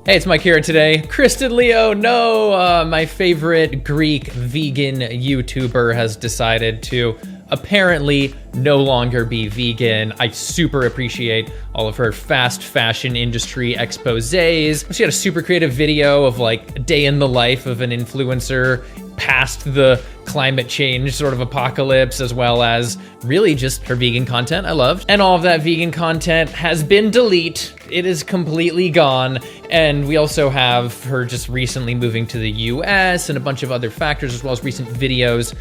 Hey, it's Mike here today. Kristen Leo, no, my favorite Greek vegan YouTuber has decided to apparently no longer be vegan. I super appreciate all of her fast fashion industry exposés. She had a super creative video of like a day in the life of an influencer past the climate change sort of apocalypse, as well as really just her vegan content I loved. And all of that vegan content has been deleted. It is completely gone. And we also have her just recently moving to the US and a bunch of other factors, as well as recent videos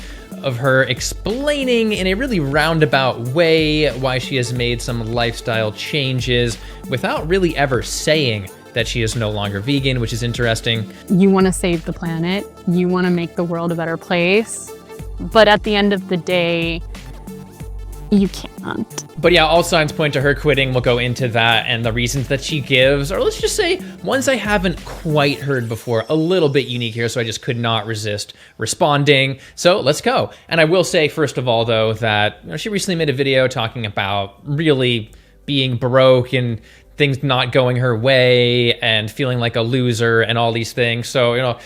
of her explaining in a really roundabout way why she has made some lifestyle changes without really ever saying that she is no longer vegan, which is interesting. You want to save the planet, you want to make the world a better place, but at the end of the day, you can't. But yeah, all signs point to her quitting. We'll go into that and the reasons that she gives, or let's just say ones I haven't quite heard before, a little bit unique here, so I just could not resist responding. So let's go. And I will say, first of all, though, that she recently made a video talking about really being broke and things not going her way and feeling like a loser and all these things. So,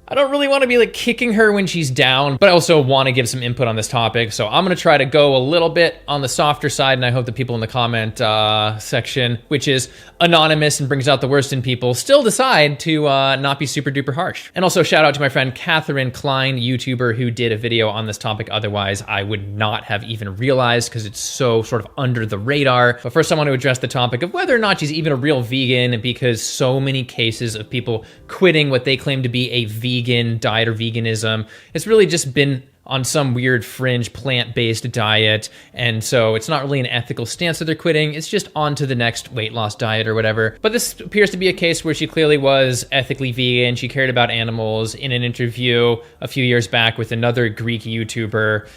I don't really want to be like kicking her when she's down, but I also want to give some input on this topic. So I'm going to try to go a little bit on the softer side, and I hope the people in the comment section, which is anonymous and brings out the worst in people, still decide to not be super duper harsh. And also shout out to my friend Catherine Klein, YouTuber, who did a video on this topic. Otherwise, I would not have even realized because it's so sort of under the radar. But first, I want to address the topic of whether or not she's even a real vegan, because so many cases of people quitting what they claim to be a vegan diet or veganism, it's really just been on some weird fringe plant-based diet, and so it's not really an ethical stance that they're quitting, it's just on to the next weight loss diet or whatever. But this appears to be a case where she clearly was ethically vegan, she cared about animals. In an interview a few years back with another Greek YouTuber,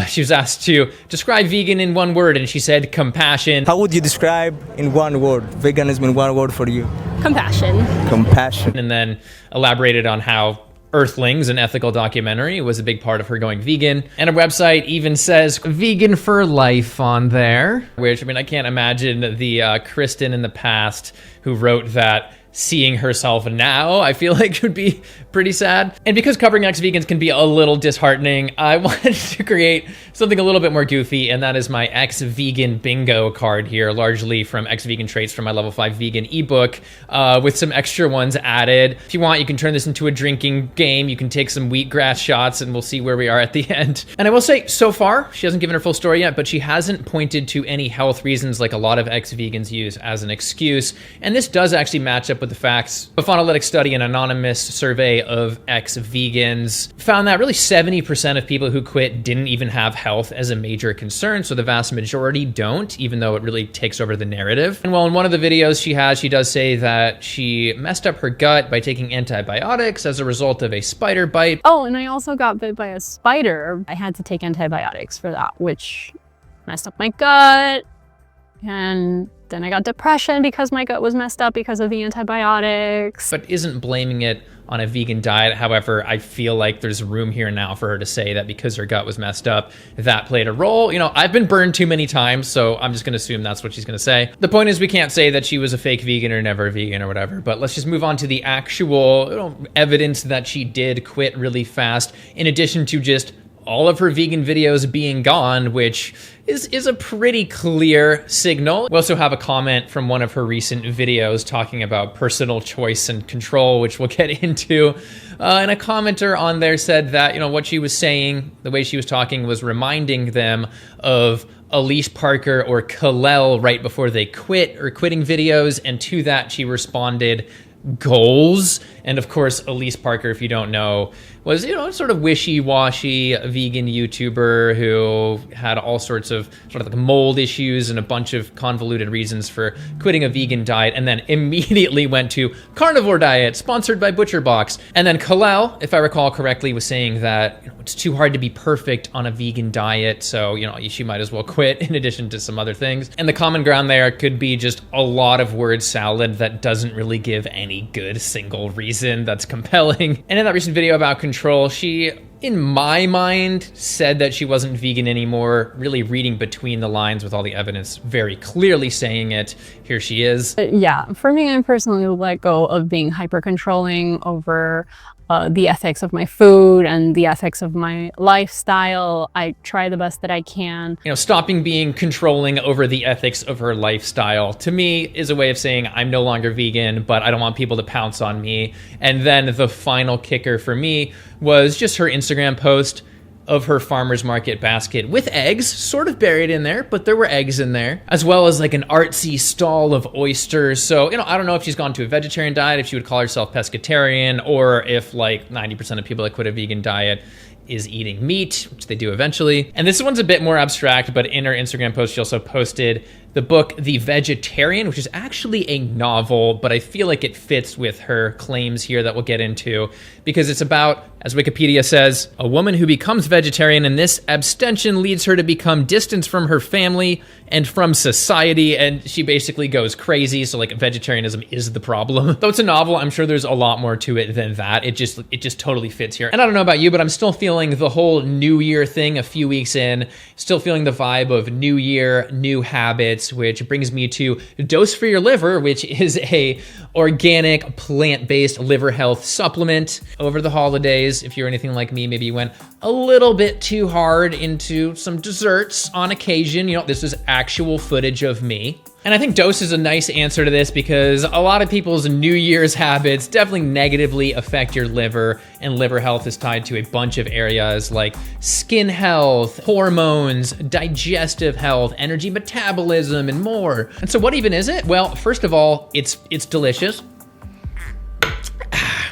she was asked to describe vegan in one word, and she said compassion. How would you describe in one word, veganism in one word for you? Compassion. Compassion. And then elaborated on how Earthlings, an ethical documentary, was a big part of her going vegan. And her website even says vegan for life on there, which, I mean, I can't imagine the Kristen in the past who wrote that seeing herself now, I feel like would be pretty sad. And because covering ex-vegans can be a little disheartening, I wanted to create something a little bit more goofy, and that is my ex-vegan bingo card here, largely from ex-vegan traits from my level 5 vegan ebook, with some extra ones added. If you want, you can turn this into a drinking game. You can take some wheatgrass shots and we'll see where we are at the end. And I will say, so far, she hasn't given her full story yet, but she hasn't pointed to any health reasons like a lot of ex-vegans use as an excuse. And this does actually match up with the facts. A Faunalytics study, an anonymous survey of ex-vegans, found that really 70% of people who quit didn't even have health as a major concern, so the vast majority don't, even though it really takes over the narrative. And while in one of the videos she does say that she messed up her gut by taking antibiotics as a result of a spider bite. Oh, and I also got bit by a spider. I had to take antibiotics for that, which messed up my gut. And then I got depression because my gut was messed up because of the antibiotics. But isn't blaming it on a vegan diet. However, I feel like there's room here now for her to say that because her gut was messed up, that played a role. I've been burned too many times, so I'm just gonna assume that's what she's gonna say. The point is, we can't say that she was a fake vegan or never vegan or whatever, but let's just move on to the actual evidence that she did quit really fast, in addition to just all of her vegan videos being gone, which is a pretty clear signal. We also have a comment from one of her recent videos talking about personal choice and control, which we'll get into. And a commenter on there said that, what she was saying, the way she was talking, was reminding them of Elise Parker or Kalel right before they quit, or quitting videos. And to that, she responded, goals. And of course, Elise Parker, if you don't know, was, sort of wishy-washy vegan YouTuber who had all sorts of sort of like mold issues and a bunch of convoluted reasons for quitting a vegan diet, and then immediately went to carnivore diet sponsored by ButcherBox. And then Kalel, if I recall correctly, was saying that it's too hard to be perfect on a vegan diet, so she might as well quit, in addition to some other things. And the common ground there could be just a lot of word salad that doesn't really give any good single reason that's compelling. And in that recent video about control, she in my mind, said that she wasn't vegan anymore, really reading between the lines with all the evidence very clearly saying it. Here she is. Yeah, for me, I personally let go of being hyper controlling over the ethics of my food and the ethics of my lifestyle. I try the best that I can. You know, stopping being controlling over the ethics of her lifestyle, to me, is a way of saying I'm no longer vegan, but I don't want people to pounce on me. And then the final kicker for me was just her Instagram post of her farmer's market basket with eggs, sort of buried in there, but there were eggs in there, as well as like an artsy stall of oysters. So, you know, I don't know if she's gone to a vegetarian diet, if she would call herself pescatarian, or if like 90% of people that quit a vegan diet is eating meat, which they do eventually. And this one's a bit more abstract, but in her Instagram post, she also posted the book The Vegetarian, which is actually a novel, but I feel like it fits with her claims here that we'll get into, because it's about, as Wikipedia says, a woman who becomes vegetarian, and this abstention leads her to become distant from her family and from society, and she basically goes crazy. So like vegetarianism is the problem. Though it's a novel, I'm sure there's a lot more to it than that. It just totally fits here. And I don't know about you, but I'm still feeling the whole New Year thing a few weeks in, still feeling the vibe of New Year, new habits, which brings me to Dose for Your Liver, which is a organic plant-based liver health supplement. Over the holidays, if you're anything like me, maybe you went a little bit too hard into some desserts on occasion. You know, this is actual footage of me. And I think Dose is a nice answer to this, because a lot of people's New Year's habits definitely negatively affect your liver, and liver health is tied to a bunch of areas like skin health, hormones, digestive health, energy metabolism, and more. And so what even is it? Well, first of all, it's delicious.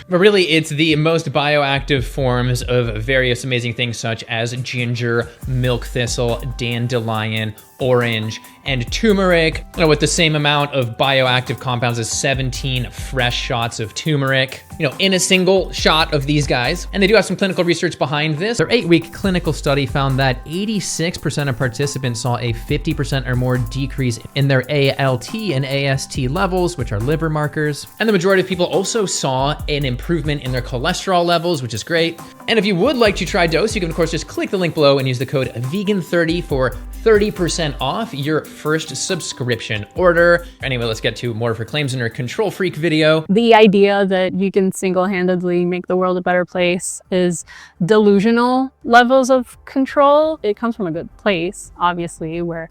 But really, it's the most bioactive forms of various amazing things such as ginger, milk thistle, dandelion, orange, and turmeric, you know, with the same amount of bioactive compounds as 17 fresh shots of turmeric, you know, in a single shot of these guys. And they do have some clinical research behind this. Their 8-week clinical study found that 86% of participants saw a 50% or more decrease in their ALT and AST levels, which are liver markers. And the majority of people also saw an improvement in their cholesterol levels, which is great. And if you would like to try Dose, you can of course just click the link below and use the code VEGAN30 for 30% off your first subscription order. Anyway, let's get to more of her claims in her Control Freak video. The idea that you can single-handedly make the world a better place is delusional levels of control. It comes from a good place, obviously, where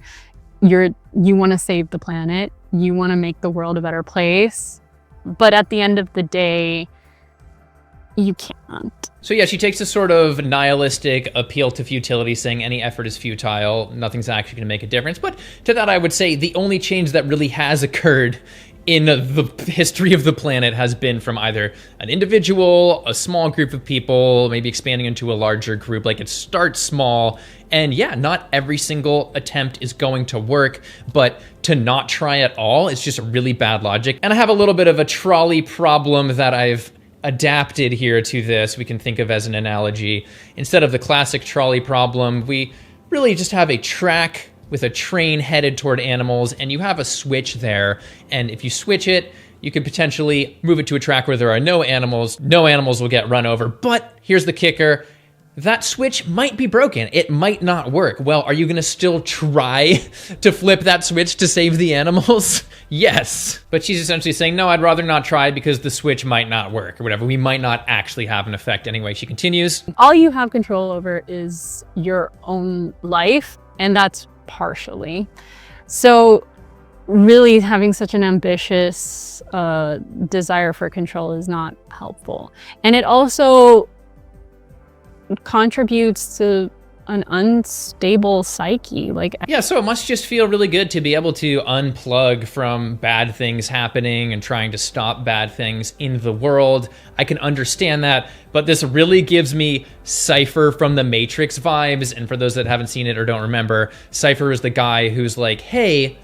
you want to save the planet, you want to make the world a better place, but at the end of the day, you can't. So yeah, she takes a sort of nihilistic appeal to futility, saying any effort is futile, nothing's actually going to make a difference. But to that, I would say the only change that really has occurred in the history of the planet has been from either an individual, a small group of people, maybe expanding into a larger group. Like, it starts small, and yeah, not every single attempt is going to work, but to not try at all, it's just really bad logic. And I have a little bit of a trolley problem that I've adapted here to this, we can think of as an analogy. Instead of the classic trolley problem, we really just have a track with a train headed toward animals, and you have a switch there. And if you switch it, you could potentially move it to a track where there are no animals. No animals will get run over. But here's the kicker. That switch might be broken. It might not work. Well, are you gonna still try to flip that switch to save the animals? Yes. But she's essentially saying, no, I'd rather not try because the switch might not work or whatever. We might not actually have an effect anyway. She continues. All you have control over is your own life, and that's partially. So really having such an ambitious desire for control is not helpful. And it also contributes to an unstable psyche. Yeah, so it must just feel really good to be able to unplug from bad things happening and trying to stop bad things in the world. I can understand that, but this really gives me Cypher from the Matrix vibes. And for those that haven't seen it or don't remember, Cypher is the guy who's like, hey,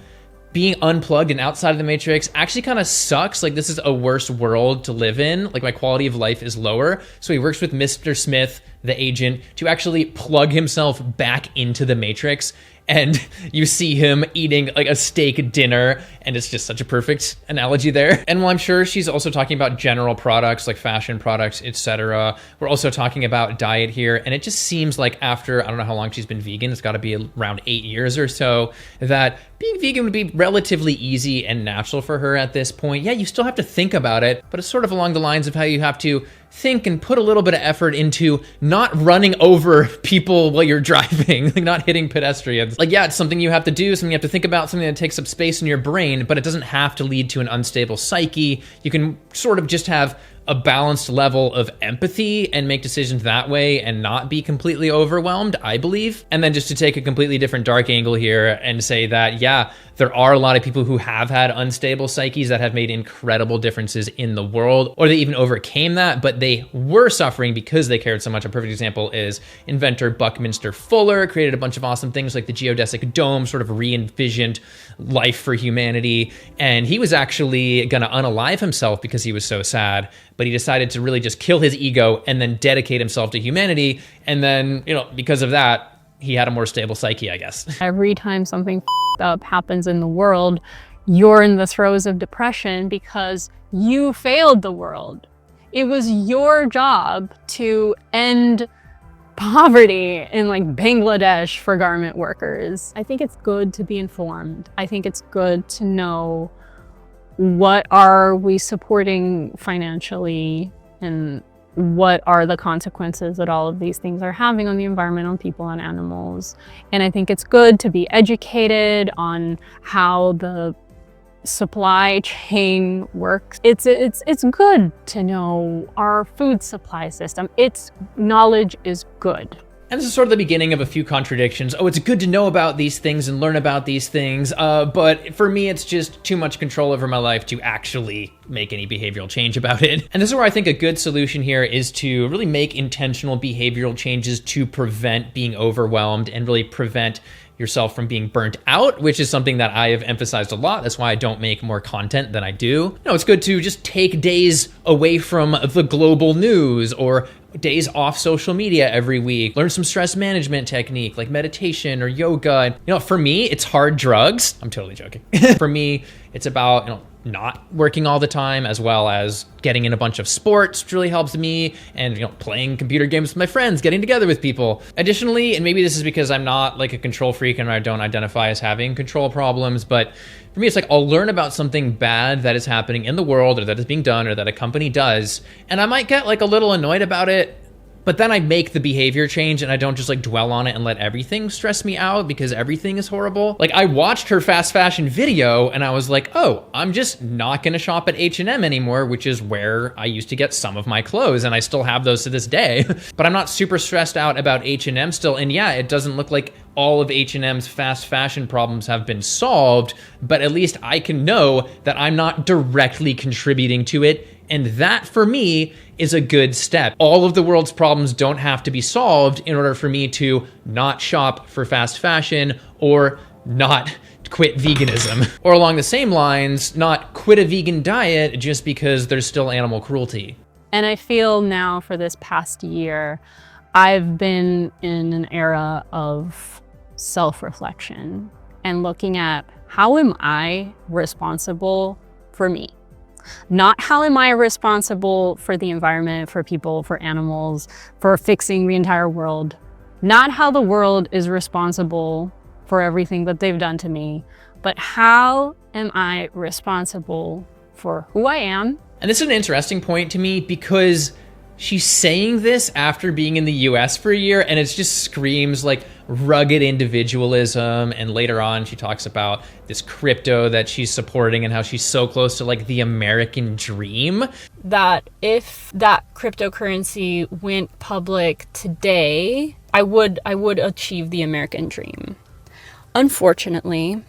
being unplugged and outside of the Matrix actually kind of sucks. Like, this is a worse world to live in. Like, my quality of life is lower. So he works with Mr. Smith, the agent, to actually plug himself back into the Matrix and you see him eating like a steak dinner, and it's just such a perfect analogy there. And while I'm sure she's also talking about general products like fashion products, etc., we're also talking about diet here, and it just seems like after, I don't know how long she's been vegan, it's got to be around 8 years or so, that being vegan would be relatively easy and natural for her at this point. Yeah, you still have to think about it, but it's sort of along the lines of how you have to think and put a little bit of effort into not running over people while you're driving, like not hitting pedestrians. Like, yeah, it's something you have to do, something you have to think about, something that takes up space in your brain, but it doesn't have to lead to an unstable psyche. You can sort of just have a balanced level of empathy and make decisions that way and not be completely overwhelmed, I believe. And then just to take a completely different dark angle here and say that, yeah, there are a lot of people who have had unstable psyches that have made incredible differences in the world, or they even overcame that, but they were suffering because they cared so much. A perfect example is inventor Buckminster Fuller created a bunch of awesome things like the geodesic dome, sort of re-envisioned life for humanity. And he was actually gonna unalive himself because he was so sad, but he decided to really just kill his ego and then dedicate himself to humanity. And then, because of that, he had a more stable psyche, I guess. Every time something up happens in the world, you're in the throes of depression because you failed the world. It was your job to end poverty in like Bangladesh for garment workers. I think it's good to be informed. I think it's good to know what are we supporting financially and what are the consequences that all of these things are having on the environment, on people, on animals. And I think it's good to be educated on how the supply chain works. It's good to know our food supply system. Knowledge is good. And this is sort of the beginning of a few contradictions. Oh, it's good to know about these things and learn about these things, but for me, it's just too much control over my life to actually make any behavioral change about it. And this is where I think a good solution here is to really make intentional behavioral changes to prevent being overwhelmed and really prevent yourself from being burnt out, which is something that I have emphasized a lot. That's why I don't make more content than I do. It's good to just take days away from the global news or days off social media every week. Learn some stress management technique like meditation or yoga. For me, it's hard drugs. I'm totally joking. For me, it's about, not working all the time, as well as getting in a bunch of sports, which really helps me, and playing computer games with my friends, getting together with people. Additionally, and maybe this is because I'm not like a control freak and I don't identify as having control problems, but for me, it's like I'll learn about something bad that is happening in the world or that is being done or that a company does, and I might get like a little annoyed about it, but then I make the behavior change and I don't just like dwell on it and let everything stress me out because everything is horrible. Like, I watched her fast fashion video and I was like, oh, I'm just not gonna shop at H&M anymore, which is where I used to get some of my clothes, and I still have those to this day. But I'm not super stressed out about H&M still. And yeah, it doesn't look like all of H&M's fast fashion problems have been solved, but at least I can know that I'm not directly contributing to it. And that, for me, is a good step. All of the world's problems don't have to be solved in order for me to not shop for fast fashion or not quit veganism. Or along the same lines, not quit a vegan diet just because there's still animal cruelty. And I feel now for this past year, I've been in an era of self-reflection and looking at how am I responsible for me? Not how am I responsible for the environment, for people, for animals, for fixing the entire world. Not how the world is responsible for everything that they've done to me, but how am I responsible for who I am? And this is an interesting point to me because she's saying this after being in the US for a year, and it just screams like rugged individualism. And later on, she talks about this crypto that she's supporting and how she's so close to like the American dream. That if that cryptocurrency went public today, I would achieve the American dream. Unfortunately,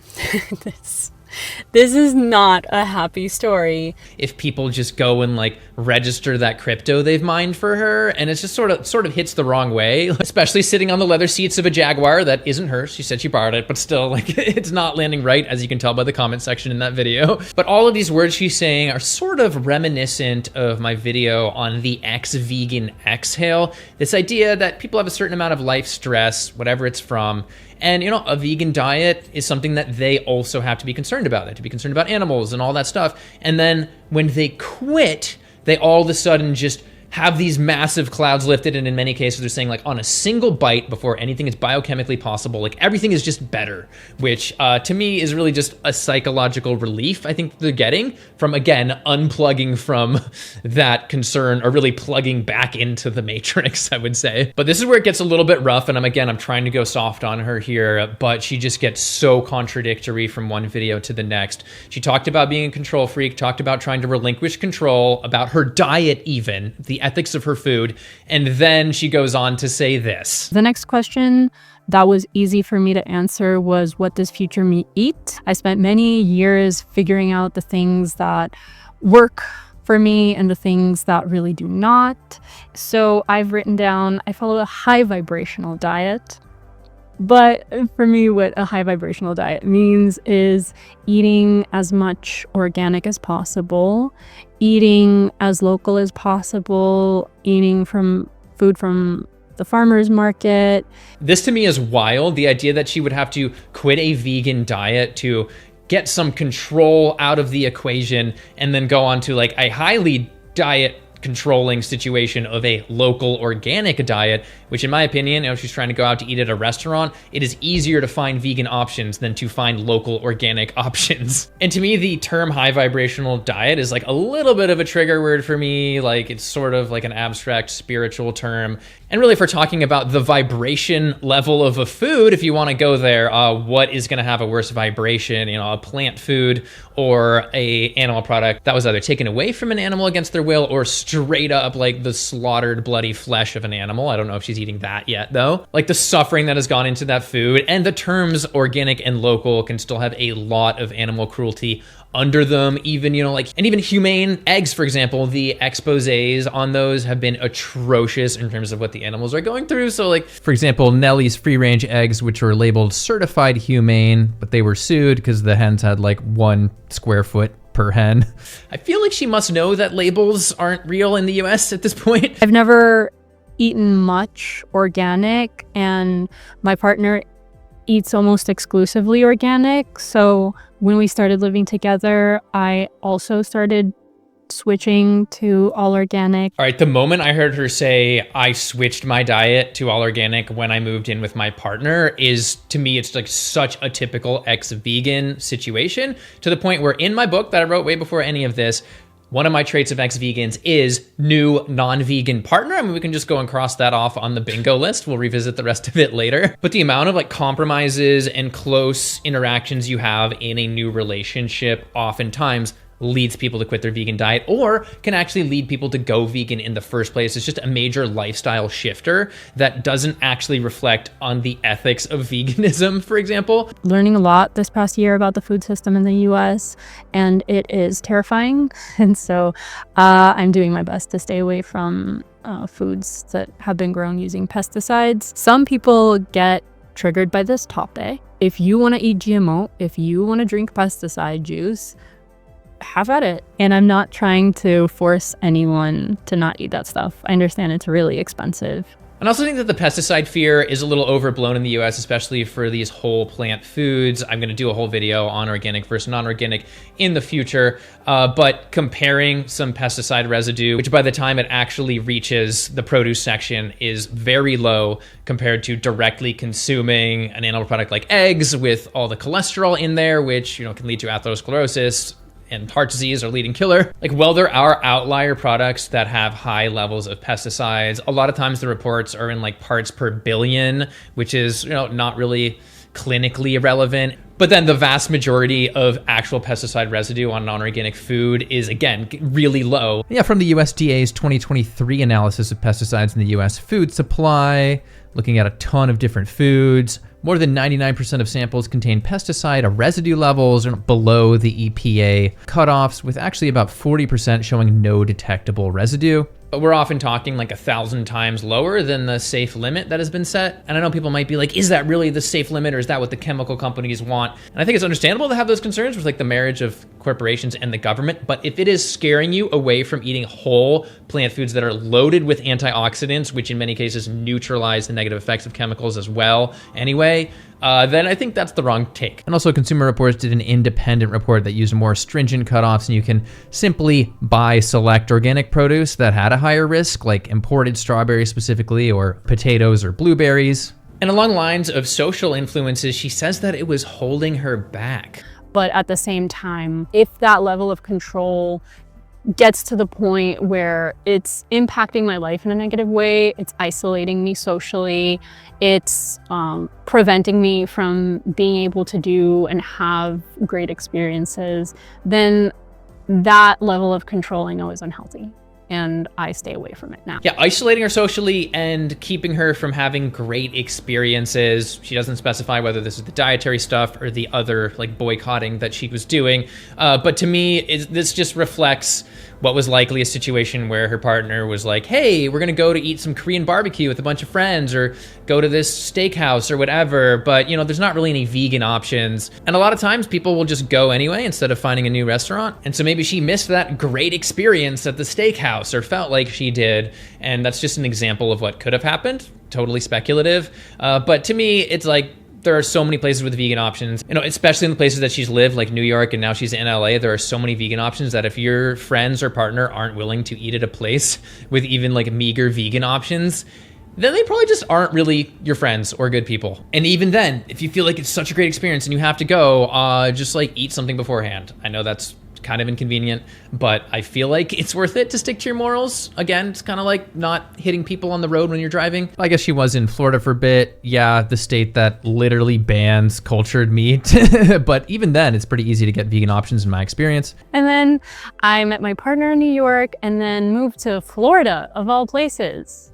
this is not a happy story. If people just go and like register that crypto they've mined for her, and it's just sort of hits the wrong way, especially sitting on the leather seats of a Jaguar that isn't hers. She said she borrowed it, but still, like, it's not landing right, as you can tell by the comment section in that video. But all of these words she's saying are sort of reminiscent of my video on the ex-vegan exhale. This idea that people have a certain amount of life stress, whatever it's from, And, a vegan diet is something that they also have to be concerned about. They have to be concerned about animals and all that stuff. And then when they quit, they all of a sudden just have these massive clouds lifted, and in many cases they're saying like on a single bite before anything is biochemically possible, like everything is just better, which to me is really just a psychological relief I think they're getting from, again, unplugging from that concern, or really plugging back into the matrix, I would say. But this is where it gets a little bit rough, and I'm trying to go soft on her here, but she just gets so contradictory from one video to the next. She talked about being a control freak, talked about trying to relinquish control, about her diet even, the ethics of her food, and then she goes on to say this. The next question that was easy for me to answer was, what does future me eat? I spent many years figuring out the things that work for me and the things that really do not. So I've written down, I follow a high vibrational diet. But for me, what a high vibrational diet means is eating as much organic as possible, eating as local as possible, eating from food from the farmer's market. This to me is wild, the idea that she would have to quit a vegan diet to get some control out of the equation and then go on to like a highly diet controlling situation of a local organic diet, which in my opinion, if she's trying to go out to eat at a restaurant, it is easier to find vegan options than to find local organic options. And to me, the term high vibrational diet is like a little bit of a trigger word for me. Like it's sort of like an abstract spiritual term. And really, if we're talking about the vibration level of a food, if you want to go there, what is going to have a worse vibration, a plant food or a animal product that was either taken away from an animal against their will or straight up like the slaughtered bloody flesh of an animal. I don't know if she's eating that yet though. Like the suffering that has gone into that food, and the terms organic and local can still have a lot of animal cruelty under them, even, and even humane eggs, for example, the exposés on those have been atrocious in terms of what the animals are going through. So like, for example, Nellie's free range eggs, which were labeled certified humane, but they were sued because the hens had like 1 square foot per hen. I feel like she must know that labels aren't real in the US at this point. I've never eaten much organic, and my partner eats almost exclusively organic. So when we started living together, I also started switching to all organic. All right, the moment I heard her say, I switched my diet to all organic when I moved in with my partner is, to me, it's like such a typical ex-vegan situation, to the point where in my book that I wrote way before any of this, one of my traits of ex-vegans is new non-vegan partner. I mean, we can just go and cross that off on the bingo list. We'll revisit the rest of it later. But the amount of like compromises and close interactions you have in a new relationship oftentimes leads people to quit their vegan diet, or can actually lead people to go vegan in the first place. It's just a major lifestyle shifter that doesn't actually reflect on the ethics of veganism, for example. Learning a lot this past year about the food system in the US, and it is terrifying. And so I'm doing my best to stay away from foods that have been grown using pesticides. Some people get triggered by this topic. If you want to eat GMO, if you want to drink pesticide juice, have at it. And I'm not trying to force anyone to not eat that stuff. I understand it's really expensive. And I also think that the pesticide fear is a little overblown in the US, especially for these whole plant foods. I'm going to do a whole video on organic versus non-organic in the future, but comparing some pesticide residue, which by the time it actually reaches the produce section is very low compared to directly consuming an animal product like eggs with all the cholesterol in there, which can lead to atherosclerosis and heart disease, or leading killer. Like, well, there are outlier products that have high levels of pesticides. A lot of times the reports are in like parts per billion, which is, not really clinically relevant. But then the vast majority of actual pesticide residue on non-organic food is, again, really low. Yeah, from the USDA's 2023 analysis of pesticides in the US food supply, looking at a ton of different foods, more than 99% of samples contain pesticide residue levels below the EPA cutoffs, with actually about 40% showing no detectable residue. But we're often talking like 1,000 times lower than the safe limit that has been set. And I know people might be like, is that really the safe limit, or is that what the chemical companies want? And I think it's understandable to have those concerns with like the marriage of corporations and the government. But if it is scaring you away from eating whole plant foods that are loaded with antioxidants, which in many cases neutralize the negative effects of chemicals as well anyway, then I think that's the wrong take. And also Consumer Reports did an independent report that used more stringent cutoffs, and you can simply buy select organic produce that had a higher risk, like imported strawberries specifically, or potatoes or blueberries. And along lines of social influences, she says that it was holding her back. But at the same time, if that level of control gets to the point where it's impacting my life in a negative way, it's isolating me socially, it's preventing me from being able to do and have great experiences, then that level of control I know is unhealthy. And I stay away from it now. Yeah, isolating her socially and keeping her from having great experiences. She doesn't specify whether this is the dietary stuff or the other like boycotting that she was doing. But to me, this just reflects what was likely a situation where her partner was like, hey, we're gonna go to eat some Korean barbecue with a bunch of friends or go to this steakhouse or whatever. But you know, there's not really any vegan options. And a lot of times people will just go anyway instead of finding a new restaurant. And so maybe she missed that great experience at the steakhouse or felt like she did. And that's just an example of what could have happened. Totally speculative. But to me, it's like, there are so many places with vegan options, you know, especially in the places that she's lived, like New York, and now she's in LA. There are so many vegan options that if your friends or partner aren't willing to eat at a place with even like meager vegan options, then they probably just aren't really your friends or good people. And even then, if you feel like it's such a great experience and you have to go, just like eat something beforehand. I know that's kind of inconvenient, but I feel like it's worth it to stick to your morals. Again, it's kind of like not hitting people on the road when you're driving. I guess she was in Florida for a bit. Yeah, the state that literally bans cultured meat. But even then, it's pretty easy to get vegan options in my experience. And then I met my partner in New York and then moved to Florida, of all places.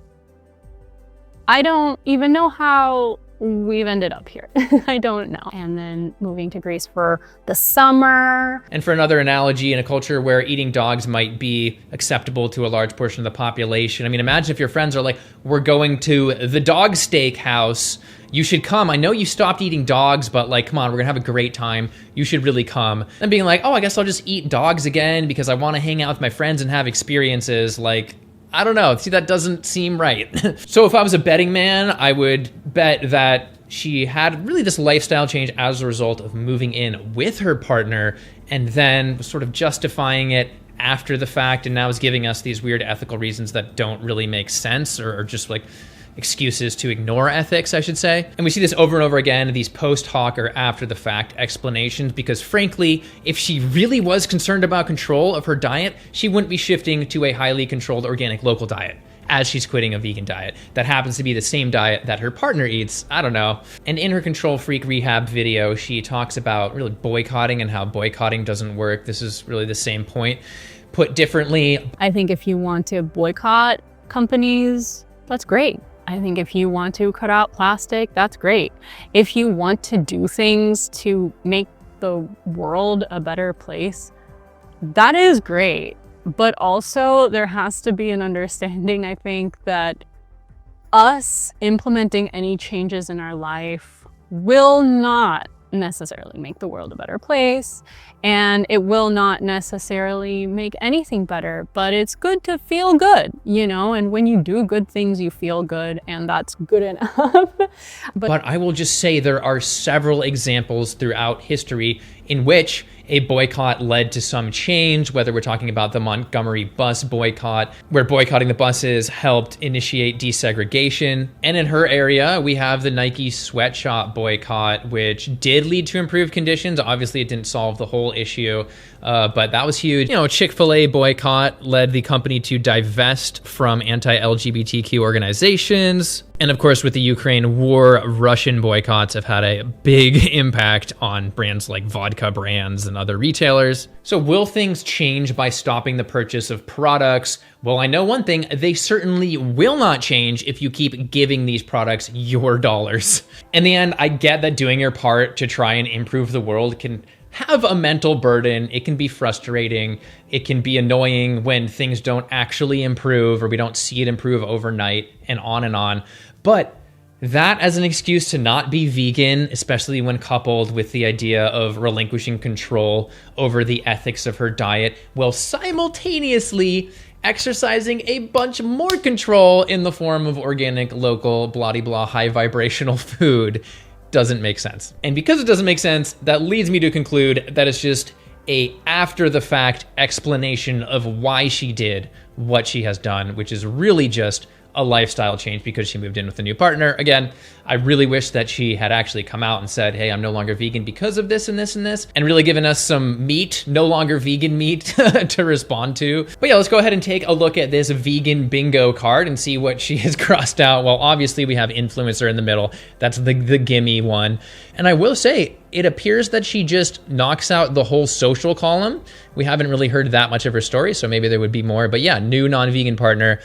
I don't even know how we've ended up here. I don't know. And then moving to Greece for the summer. And for another analogy, in a culture where eating dogs might be acceptable to a large portion of the population, I mean, imagine if your friends are like, we're going to the dog steak house, you should come. I know you stopped eating dogs, but like, come on, we're gonna have a great time. You should really come. And being like, oh, I guess I'll just eat dogs again because I wanna hang out with my friends and have experiences. Like, I don't know. See, that doesn't seem right. So if I was a betting man, I would bet that she had really this lifestyle change as a result of moving in with her partner and then was sort of justifying it after the fact and now is giving us these weird ethical reasons that don't really make sense or just like excuses to ignore ethics, I should say. And we see this over and over again, these post hoc or after the fact explanations, because frankly, if she really was concerned about control of her diet, she wouldn't be shifting to a highly controlled organic local diet as she's quitting a vegan diet that happens to be the same diet that her partner eats. I don't know. And in her Control Freak Rehab video, she talks about really boycotting and how boycotting doesn't work. This is really the same point. Put differently, I think if you want to boycott companies, that's great. I think if you want to cut out plastic, that's great. If you want to do things to make the world a better place, that is great. But also there has to be an understanding, I think, that us implementing any changes in our life will not necessarily make the world a better place, and it will not necessarily make anything better, but it's good to feel good, you know, and when you do good things, you feel good, and that's good enough. But I will just say there are several examples throughout history in which a boycott led to some change, whether we're talking about the Montgomery bus boycott, where boycotting the buses helped initiate desegregation. And in her area, we have the Nike sweatshop boycott, which did lead to improved conditions. Obviously, it didn't solve the whole issue, but that was huge. You know, Chick-fil-A boycott led the company to divest from anti-LGBTQ organizations. And of course, with the Ukraine war, Russian boycotts have had a big impact on brands like vodka brands and other retailers. So will things change by stopping the purchase of products? Well, I know one thing, they certainly will not change if you keep giving these products your dollars. In the end, I get that doing your part to try and improve the world can have a mental burden. It can be frustrating. It can be annoying when things don't actually improve or we don't see it improve overnight and on and on. But that as an excuse to not be vegan, especially when coupled with the idea of relinquishing control over the ethics of her diet, while simultaneously exercising a bunch more control in the form of organic, local, blah-de-blah, high vibrational food, doesn't make sense. And because it doesn't make sense, that leads me to conclude that it's just a after the fact explanation of why she did what she has done, which is really just a lifestyle change because she moved in with a new partner. Again, I really wish that she had actually come out and said, hey, I'm no longer vegan because of this and this and this, and really given us some meat, no longer vegan meat to respond to. But yeah, let's go ahead and take a look at this vegan bingo card and see what she has crossed out. Well, obviously we have influencer in the middle. That's the gimme one. And I will say, it appears that she just knocks out the whole social column. We haven't really heard that much of her story, so maybe there would be more. But yeah, new non-vegan partner.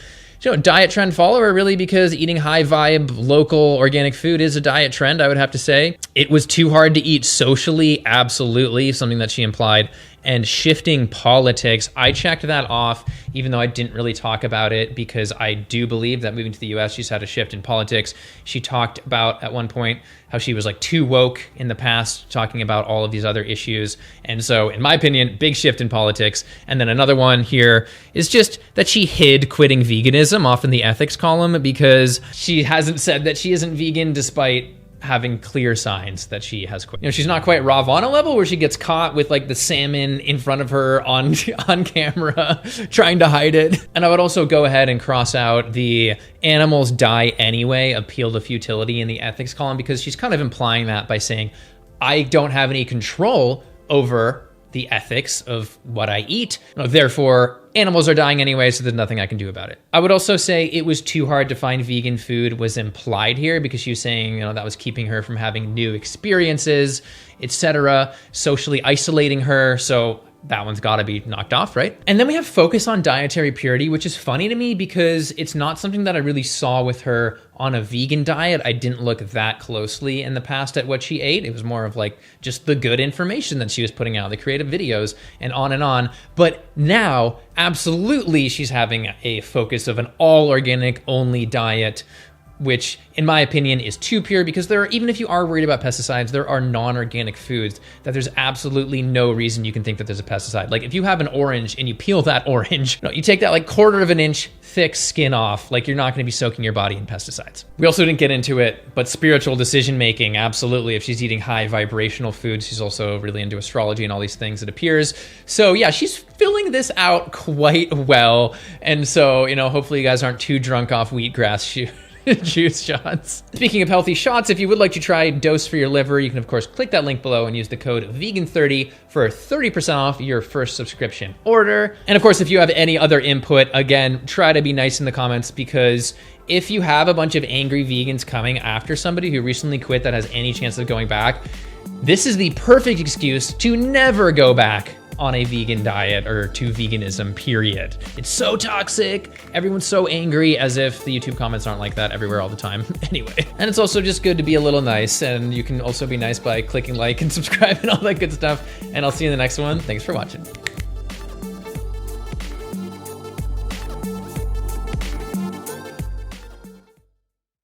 Diet trend follower, really, because eating high vibe, local, organic food is a diet trend, I would have to say. It was too hard to eat socially, absolutely, something that she implied. And shifting politics, I checked that off, even though I didn't really talk about it, because I do believe that moving to the US, she's had a shift in politics. She talked about, at one point, how she was like too woke in the past, talking about all of these other issues. And so, in my opinion, big shift in politics. And then another one here is just that she hid quitting veganism off in the ethics column because she hasn't said that she isn't vegan despite having clear signs that she has quit. She's not quite Ravana level where she gets caught with like the salmon in front of her on camera trying to hide it. And I would also go ahead and cross out the animals die anyway appeal to futility in the ethics column, because she's kind of implying that by saying, I don't have any control over the ethics of what I eat. Therefore, animals are dying anyway, so there's nothing I can do about it. I would also say it was too hard to find vegan food was implied here, because she was saying, that was keeping her from having new experiences, etc., socially isolating her. So that one's got to be knocked off, right? And then we have focus on dietary purity, which is funny to me because it's not something that I really saw with her on a vegan diet. I didn't look that closely in the past at what she ate. It was more of like just the good information that she was putting out, the creative videos and on and on. But now, absolutely, she's having a focus of an all organic only diet, which in my opinion is too pure, because even if you are worried about pesticides, there are non-organic foods that there's absolutely no reason you can think that there's a pesticide. Like if you have an orange and you peel that orange, you take that like 1/4 of an inch thick skin off, like you're not gonna be soaking your body in pesticides. We also didn't get into it, but spiritual decision-making, absolutely. If she's eating high vibrational foods, she's also really into astrology and all these things, it appears. So yeah, she's filling this out quite well. And so, hopefully you guys aren't too drunk off wheatgrass juice shots. Speaking of healthy shots, if you would like to try Dose for your liver, you can of course click that link below and use the code VEGAN30 for 30% off your first subscription order. And of course, if you have any other input, again, try to be nice in the comments, because if you have a bunch of angry vegans coming after somebody who recently quit that has any chance of going back, this is the perfect excuse to never go back on a vegan diet or to veganism, period. It's so toxic. Everyone's so angry, as if the YouTube comments aren't like that everywhere all the time. Anyway, and it's also just good to be a little nice, and you can also be nice by clicking like and subscribe and all that good stuff. And I'll see you in the next one. Thanks for watching.